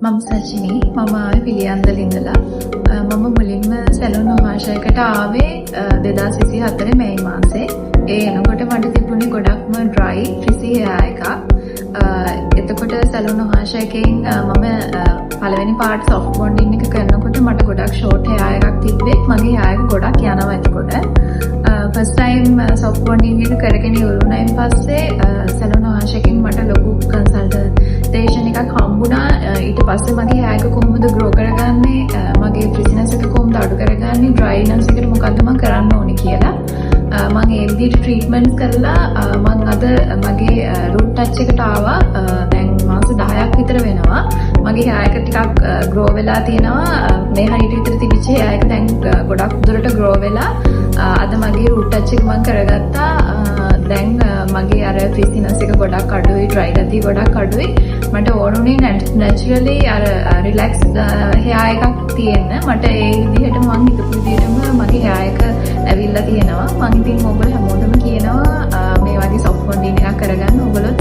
මම සචිනී මම ආවේ පිළියන්දල ඉඳලා මම මුලින්ම සැලොන් වහාශයකට ආවේ 2024 මැයි මාසේ. ඒ එනකොට මට තිබුණේ ගොඩක්ම ඩ්‍රයි ෆ්‍රිසි හෙයා එකක්. එතකොට සැලොන් වහාශයකින් මම පළවෙනි පාර්ට් සොෆ්ට් බොන්ඩින් එක කරනකොට මට ගොඩක් ෂෝට් හෙයා එකක් තිබ්බේ. මගේ හෙයා එක ගොඩක් යනවා එතකොට. ෆස්ට් ටයිම් සොෆ්ට් බොන්ඩින් එක කරගෙන ඉවරුණායින් පස්සේ සැලොන් වහාශයකින් මට ලොකු කන්සල්ටේෂන් එකක් හම්බුණා. ඊට පස්සේ මගේ හෙයා එක කොහොමද ග්‍රෝ කරගන්නේ, මගේ ෆ්‍රිසිනස් එක කොහොමද අඩු කරගන්නේ, ඩ්‍රයිනස් එකට මොකද්ද මම කරන්න ඕනේ කියලා මම ඒ විදිහට ට්‍රීට්මන්ට්ස් කරලා මම අද මගේ රූට් ටච් එකට ආවා. දැන් මාස 10ක් විතර වෙනවා. මගේ හෙයා එක ටිකක් ග්‍රෝ වෙලා තියෙනවා. මේ හරියට විතර තිබිච්ච හෙයා එක දැන් ගොඩක් දුරට ග්‍රෝ වෙලා අද මගේ රූට් ටච් එක මම කරගත්තා. දැන් මගේ අර ෆ්‍රිසිනස් එක ගොඩක් අඩුයි, ඩ්‍රයි ගතිය ගොඩක් අඩුයි. මට ඕනුනේ නැචරලි අර රිලැක්ස් හෙයා එකක් තියෙන්න. මට ඒ විදිහට මම හිතපු විදිහටම මගේ හෙයා එක ඇවිල්ලා තියෙනවා. මම ඉතින් ඔයගොල්ලෝ හැමෝටම කියනවා මේ වගේ සොෆ්ට් බොන්ඩින් එකක් කරගන්න. ඔයගොල්ලොත්